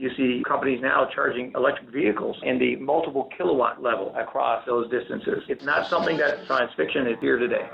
You see companies now charging electric vehicles in the multiple kilowatt level across those distances. It's not something that's science fiction. It's here today.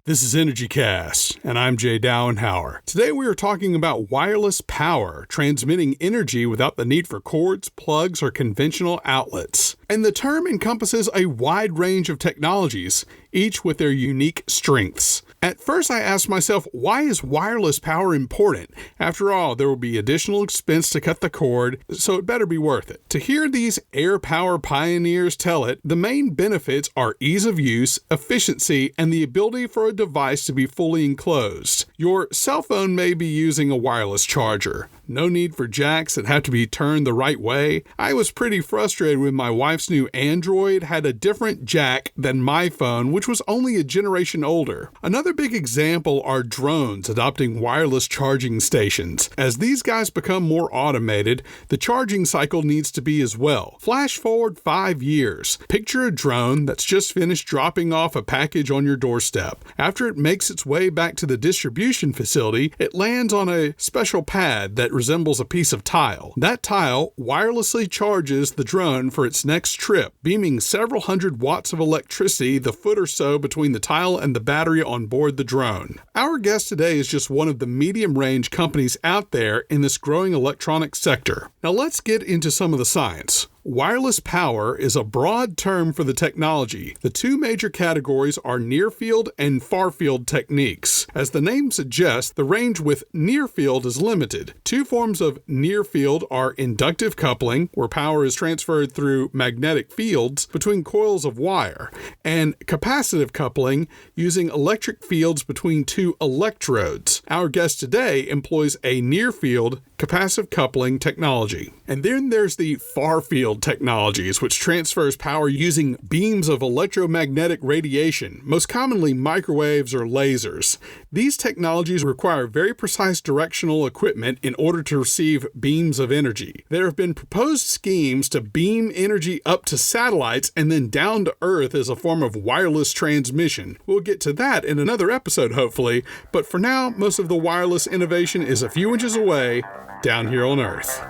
This is EnergyCast, and I'm Jay Dowenhauer. Today we are talking about wireless power, transmitting energy without the need for cords, plugs, or conventional outlets. And the term encompasses a wide range of technologies, each with their unique strengths. At first I asked myself, why is wireless power important? After all, there will be additional expense to cut the cord, so it better be worth it. To hear these air power pioneers tell it, the main benefits are ease of use, efficiency, and the ability for a device to be fully enclosed. Your cell phone may be using a wireless charger. No need for jacks that have to be turned the right way. I was pretty frustrated when my wife's new Android had a different jack than my phone, which was only a generation older. Another big example are drones adopting wireless charging stations. As these guys become more automated, the charging cycle needs to be as well. Flash forward 5 years. Picture a drone that's just finished dropping off a package on your doorstep. After it makes its way back to the distribution facility, it lands on a special pad that resembles a piece of tile. That tile wirelessly charges the drone for its next trip, beaming several hundred watts of electricity the foot or so between the tile and the battery on board the drone. Our guest today is just one of the medium-range companies out there in this growing electronics sector. Now let's get into some of the science. Wireless power is a broad term for the technology. The two major categories are near-field and far-field techniques. As the name suggests, the range with near-field is limited. Two forms of near-field are inductive coupling, where power is transferred through magnetic fields between coils of wire, and capacitive coupling, using electric fields between two electrodes. Our guest today employs a near-field capacitive coupling technology. And then there's the far-field technologies, which transfers power using beams of electromagnetic radiation, most commonly microwaves or lasers. These technologies require very precise directional equipment in order to receive beams of energy. There have been proposed schemes to beam energy up to satellites and then down to Earth as a form of wireless transmission. We'll get to that in another episode, hopefully, but for now, most of the wireless innovation is a few inches away, down here on Earth.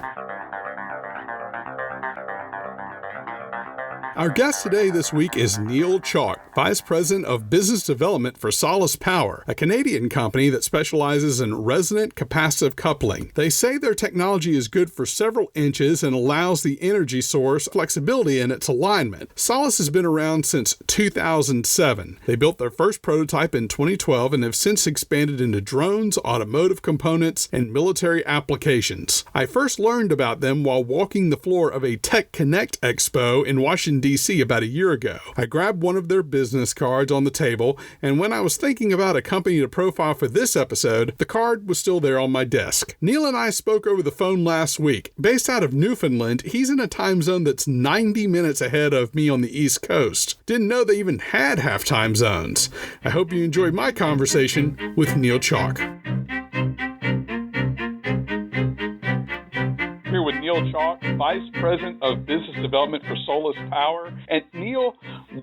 Our guest today this week is Neil Chalk, Vice President of Business Development for Solace Power, a Canadian company that specializes in resonant capacitive coupling. They say their technology is good for several inches and allows the energy source flexibility in its alignment. Solace has been around since 2007. They built their first prototype in 2012 and have since expanded into drones, automotive components, and military applications. I first learned about them while walking the floor of a Tech Connect Expo in Washington, D.C. about a year ago. I grabbed one of their business cards on the table, and when I was thinking about a company to profile for this episode, the card was still there on my desk. Neil and I spoke over the phone last week. Based out of Newfoundland, he's in a time zone that's 90 minutes ahead of me on the East Coast. Didn't know they even had half time zones. I hope you enjoyed my conversation with Neil Chalk. Here with Neil Chalk, Vice President of Business Development for Solace Power. And Neil,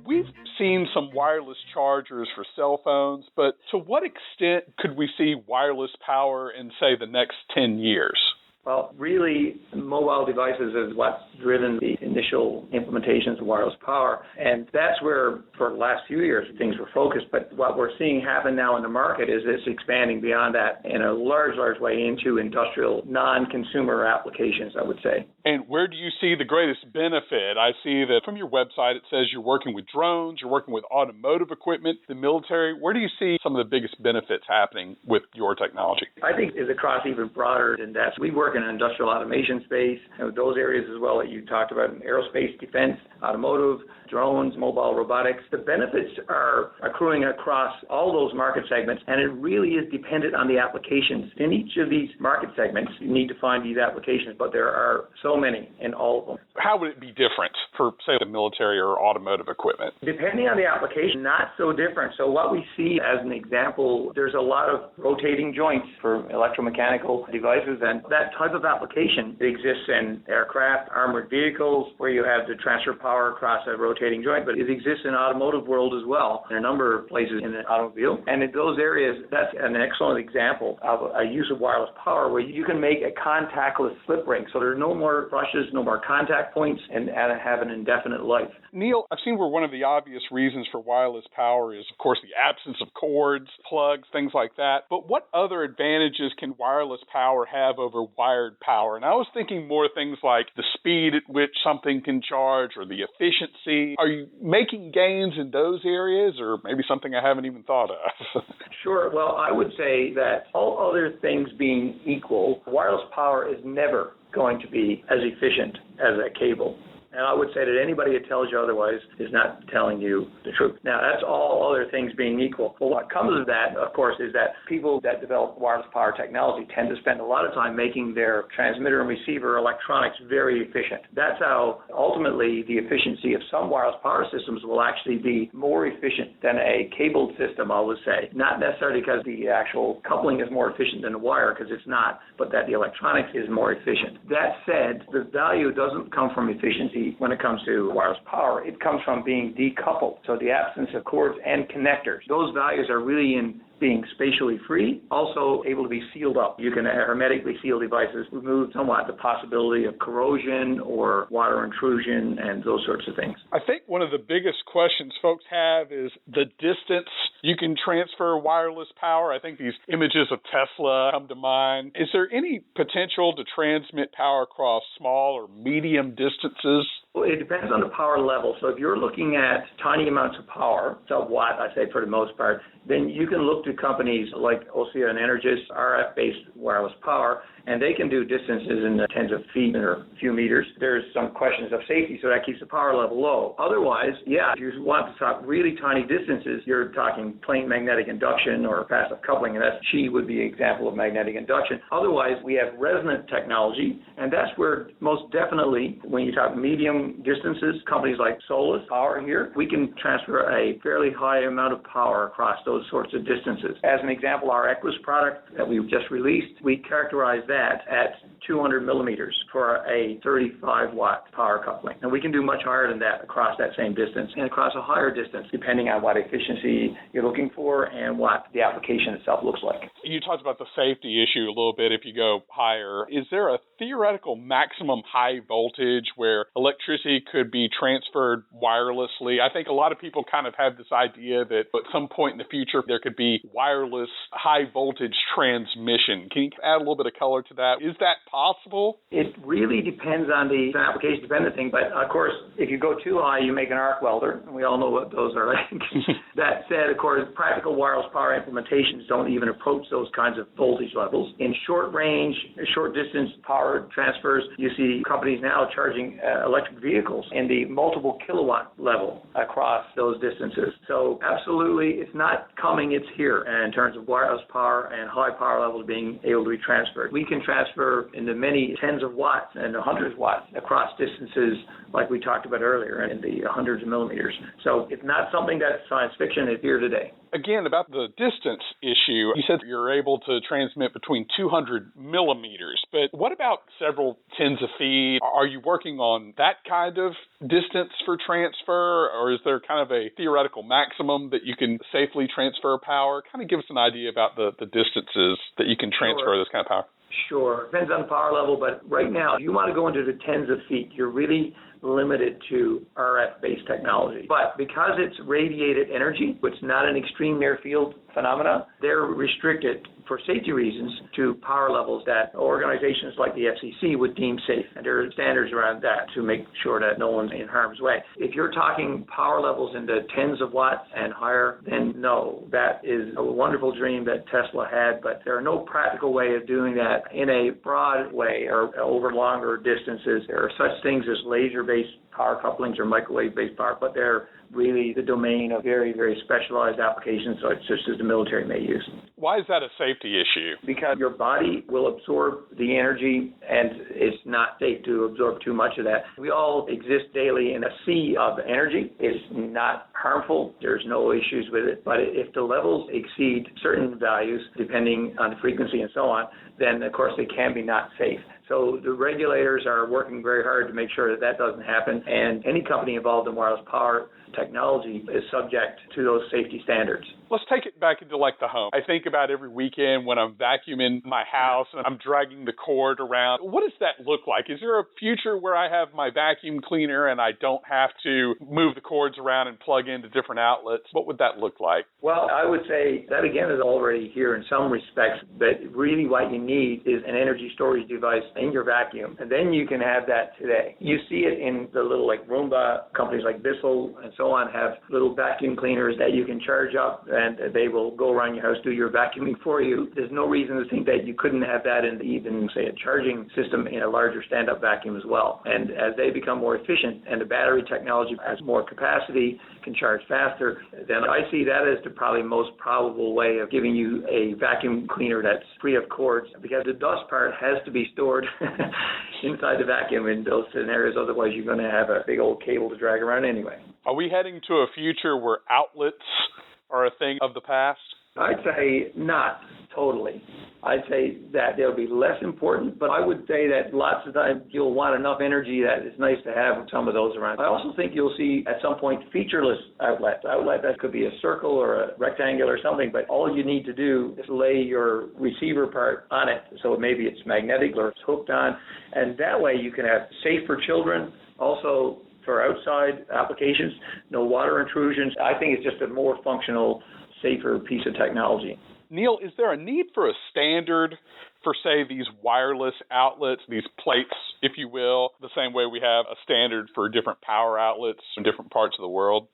we've seen some wireless chargers for cell phones, but to what extent could we see wireless power in, say, the next 10 years? Well, really, mobile devices is what's driven the initial implementations of wireless power. And that's where, for the last few years, things were focused. But what we're seeing happen now in the market is it's expanding beyond that in a large way into industrial, non-consumer applications, I would say. And where do you see the greatest benefit? I see that from your website, it says you're working with drones, you're working with automotive equipment, the military. Where do you see some of the biggest benefits happening with your technology? I think it's across even broader than that. We work work in an industrial automation space, and those areas as well that you talked about in aerospace, defense, automotive, drones, mobile robotics. The benefits are accruing across all those market segments, and it really is dependent on the applications. In each of these market segments, you need to find these applications, but there are so many in all of them. How would it be different for, say, the military or automotive equipment? Depending on the application, not so different. So what we see as an example, there's a lot of rotating joints for electromechanical devices, and that type of application exists in aircraft, armored vehicles, where you have to transfer power across a rotating joint, but it exists in automotive world as well, in a number of places in the automobile. And in those areas, that's an excellent example of a use of wireless power where you can make a contactless slip ring. So there are no more brushes, no more contact points, and have an indefinite life. Neil, I've seen where one of the obvious reasons for wireless power is, of course, the absence of cords, plugs, things like that. But what other advantages can wireless power have over wired power? And I was thinking more things like the speed at which something can charge or the efficiency. Are you making gains in those areas, or maybe something I haven't even thought of? Sure. Well, I would say that all other things being equal, wireless power is never going to be as efficient as a cable. And I would say that anybody that tells you otherwise is not telling you the truth. Now, that's all other things being equal. But what comes of that, of course, is that people that develop wireless power technology tend to spend a lot of time making their transmitter and receiver electronics very efficient. That's how, ultimately, the efficiency of some wireless power systems will actually be more efficient than a cabled system, I would say. Not necessarily because the actual coupling is more efficient than the wire, because it's not, but that the electronics is more efficient. That said, the value doesn't come from efficiency when it comes to wireless power. It comes from being decoupled, so the absence of cords and connectors. Those values are really in being spatially free, also able to be sealed up. You can hermetically seal devices, remove somewhat the possibility of corrosion or water intrusion and those sorts of things. I think one of the biggest questions folks have is the distance you can transfer wireless power. I think these images of Tesla come to mind. Is there any potential to transmit power across small or medium distances? Well, it depends on the power level. So if you're looking at tiny amounts of power, sub-watt, I say for the most part, then you can look to companies like Osea and Energis, RF-based wireless power, and they can do distances in the tens of feet or a few meters. There's some questions of safety, so that keeps the power level low. Otherwise, yeah, if you want to talk really tiny distances, you're talking plain magnetic induction or passive coupling, and that would be an example of magnetic induction. Otherwise, we have resonant technology, and that's where most definitely, when you talk medium distances, companies like Solace Power here, we can transfer a fairly high amount of power across those sorts of distances. As an example, our Equus product that we've just released, we characterize that at 200 millimeters for a 35-watt power coupling. And we can do much higher than that across that same distance and across a higher distance, depending on what efficiency you're looking for and what the application itself looks like. You talked about the safety issue a little bit if you go higher. Is there a theoretical maximum high voltage where electricity could be transferred wirelessly? I think a lot of people kind of have this idea that at some point in the future there could be wireless high voltage transmission. Can you add a little bit of color to that? Is that possible? It really depends on the application-dependent thing, but of course, if you go too high, you make an arc welder, and we all know what those are like. That said, of course, practical wireless power implementations don't even approach those kinds of voltage levels. In short range, short distance power transfers, you see companies now charging electric vehicles in the multiple kilowatt level across those distances. So absolutely, it's not coming, it's here in terms of wireless power and high power levels being able to be transferred. We can transfer in the many tens of watts and hundreds of watts across distances like we talked about earlier in the hundreds of millimeters. So it's not something that's science fiction, it's here today. Again, about the distance issue, you said you're able to transmit between 200 millimeters, but what about several tens of feet? Are you working on that kind of distance for transfer, or is there kind of a theoretical maximum that you can safely transfer power? Kind of give us an idea about the distances that you can transfer this kind of power. Sure. Depends on the power level, but right now, if you want to go into the tens of feet, you're really limited to RF-based technology. But because it's radiated energy, it's not an extreme near field phenomena, they're restricted for safety reasons to power levels that organizations like the FCC would deem safe. And there are standards around that to make sure that no one's in harm's way. If you're talking power levels into tens of watts and higher, then no, that is a wonderful dream that Tesla had, but there are no practical way of doing that in a broad way or over longer distances. There are such things as laser-based power couplings or microwave-based power, but they're really the domain of very, very specialized applications, so it's just as the military may use. Why is that a safety issue? Because your body will absorb the energy, and it's not safe to absorb too much of that. We all exist daily in a sea of energy. It's not harmful. There's no issues with it. But if the levels exceed certain values, depending on the frequency and so on, then, of course, they can be not safe. So the regulators are working very hard to make sure that that doesn't happen, and any company involved in wireless power technology is subject to those safety standards. Let's take it back into like the home. I think about every weekend when I'm vacuuming my house and I'm dragging the cord around. What does that look like? Is there a future where I have my vacuum cleaner and I don't have to move the cords around and plug into different outlets? What would that look like? Well, I would say that again is already here in some respects, but really what you need is an energy storage device in your vacuum, and then you can have that today. You see it in the little like Roomba companies like Bissell and so on have little vacuum cleaners that you can charge up and they will go around your house, do your vacuuming for you. There's no reason to think that you couldn't have that in even, say, a charging system in a larger stand-up vacuum as well. And as they become more efficient and the battery technology has more capacity, can charge faster, then I see that as the probably most probable way of giving you a vacuum cleaner that's free of cords, because the dust part has to be stored inside the vacuum in those scenarios. Otherwise, you're going to have a big old cable to drag around anyway. Are we heading to a future where outlets are a thing of the past? I'd say not totally. I'd say that they'll be less important, but I would say that lots of times you'll want enough energy that it's nice to have some of those around. I also think you'll see at some point featureless outlets. Outlet that could be a circle or a rectangle or something, but all you need to do is lay your receiver part on it. So maybe it's magnetic or it's hooked on, and that way you can have safe for children, also for outside applications, no water intrusions. I think it's just a more functional, safer piece of technology. Neil, is there a need for a standard for, say, these wireless outlets, these plates, if you will, the same way we have a standard for different power outlets in different parts of the world?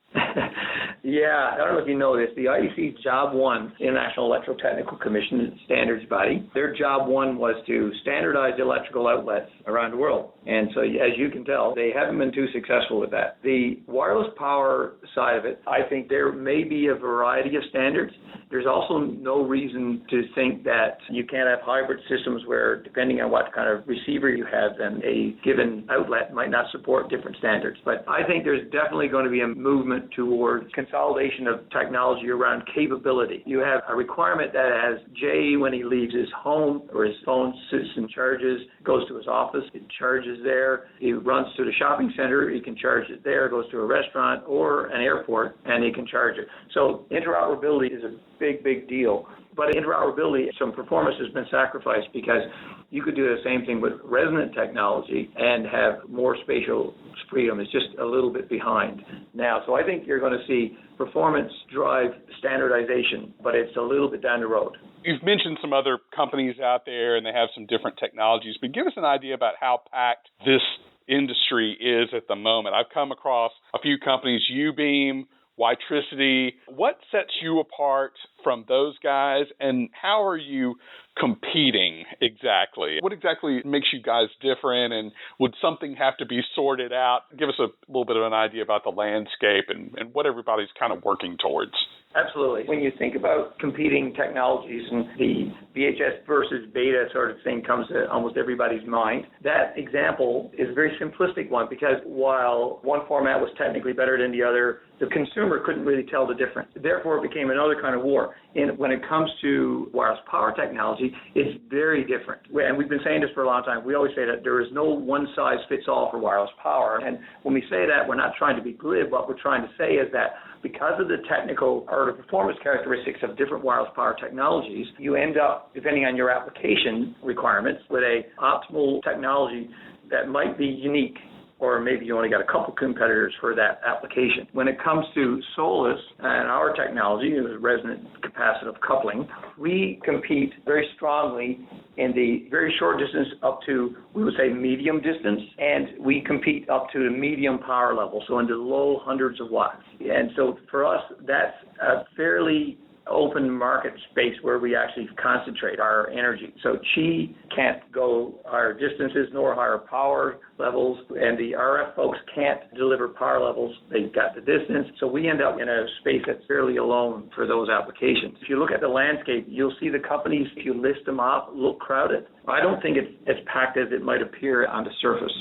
Yeah, I don't know if you know this. The IEC Job 1, International Electrotechnical Commission standards body, their Job 1 was to standardize electrical outlets around the world. And so, as you can tell, they haven't been too successful with that. The wireless power side of it, I think there may be a variety of standards. There's also no reason to think that you can't have hybrid systems where, depending on what kind of receiver you have, then a given outlet might not support different standards. But I think there's definitely going to be a movement towards consolidation of technology around capability. You have a requirement that has Jay, when he leaves his home or his phone, sits and charges, goes to his office, it charges there. He runs to the shopping center, he can charge it there, goes to a restaurant or an airport, and he can charge it. So interoperability is a big deal. But interoperability, some performance has been sacrificed because you could do the same thing with resonant technology and have more spatial freedom. It's just a little bit behind now. So I think you're going to see performance drive standardization, but it's a little bit down the road. You've mentioned some other companies out there, and they have some different technologies, but give us an idea about how packed this industry is at the moment. I've come across a few companies, U-Beam, Wattage. What sets you apart from those guys, and how are you competing exactly? What exactly makes you guys different, and would something have to be sorted out? Give us a little bit of an idea about the landscape and what everybody's kind of working towards. Absolutely. When you think about competing technologies and the VHS versus beta sort of thing comes to almost everybody's mind, that example is a very simplistic one because while one format was technically better than the other, the consumer couldn't really tell the difference. Therefore, it became another kind of war. And when it comes to wireless power technology, it's very different. And we've been saying this for a long time. We always say that there is no one-size-fits-all for wireless power. And when we say that, we're not trying to be glib. What we're trying to say is that because of the technical or the performance characteristics of different wireless power technologies, you end up, depending on your application requirements, with a optimal technology that might be unique or maybe you only got a couple competitors for that application. When it comes to Solace and our technology, the resonant capacitive coupling, we compete very strongly in the very short distance up to, we would say, medium distance, and we compete up to the medium power level, so into low hundreds of watts. And so for us, that's a fairly open market space where we actually concentrate our energy. So Qi can't go higher distances nor higher power levels, and the RF folks can't deliver power levels. They've got the distance. So we end up in a space that's fairly alone for those applications. If you look at the landscape, you'll see the companies, if you list them off, look crowded. I don't think it's as packed as it might appear on the surface.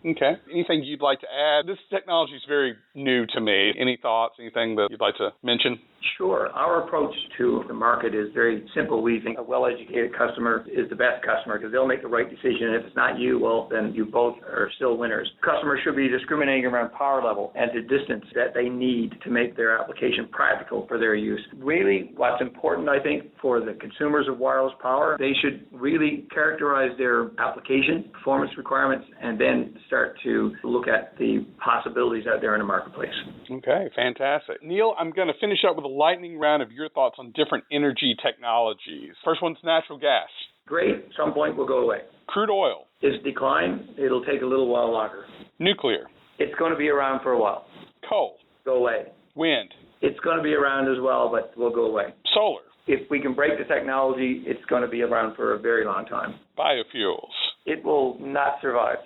Okay. Anything you'd like to add? This technology is very new to me. Any thoughts, anything that you'd like to mention? Sure. Our approach to the market is very simple. We think a well-educated customer is the best customer because they'll make the right decision. If it's not you, well, then you both are still winners. Customers should be discriminating around power level and the distance that they need to make their application practical for their use. Really, what's important, I think, for the consumers of wireless power, they should really characterize their application, performance requirements, and then start to look at the possibilities out there in the marketplace. Okay, fantastic. Neil, I'm going to finish up with a lightning round of your thoughts on different energy technologies. First one's natural gas. Great. At some point will go away. Crude oil. It's decline. It'll take a little while longer. Nuclear. It's going to be around for a while. Coal. Go away. Wind. It's going to be around as well, but will go away. Solar. If we can break the technology, it's going to be around for a very long time. Biofuels. It will not survive.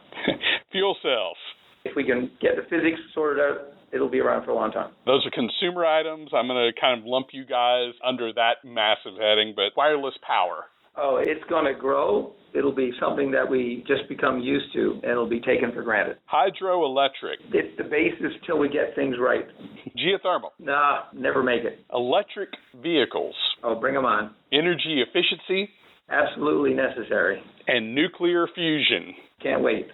Fuel cells. If we can get the physics sorted out, it'll be around for a long time. Those are consumer items. I'm going to kind of lump you guys under that massive heading, but wireless power. Oh, it's going to grow. It'll be something that we just become used to, and it'll be taken for granted. Hydroelectric. It's the basis till we get things right. Geothermal. Nah, never make it. Electric vehicles. Oh, bring them on. Energy efficiency. Absolutely necessary. And nuclear fusion. Can't wait.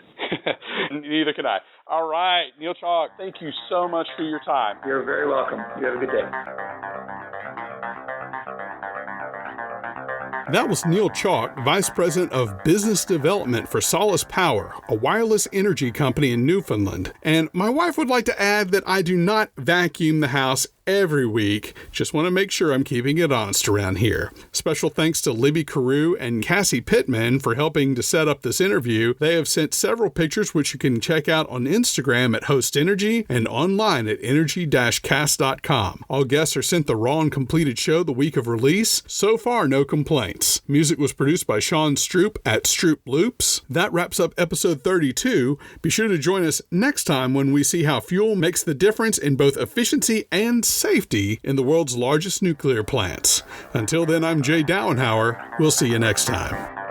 Neither can I. All right, Neil Chalk, thank you so much for your time. You're very welcome. You have a good day. That was Neil Chalk, Vice President of Business Development for Solace Power, a wireless energy company in Newfoundland. And my wife would like to add that I do not vacuum the house every week. Just want to make sure I'm keeping it honest around here. Special thanks to Libby Carew and Cassie Pittman for helping to set up this interview. They have sent several pictures which you can check out on Instagram at Host Energy and online at energy-cast.com. All guests are sent the raw and completed show the week of release. So far, no complaints. Music was produced by Sean Stroop at Stroop Loops. That wraps up episode 32. Be sure to join us next time when we see how fuel makes the difference in both efficiency and safety in the world's largest nuclear plants. Until then, I'm Jay Dowenhauer. We'll see you next time.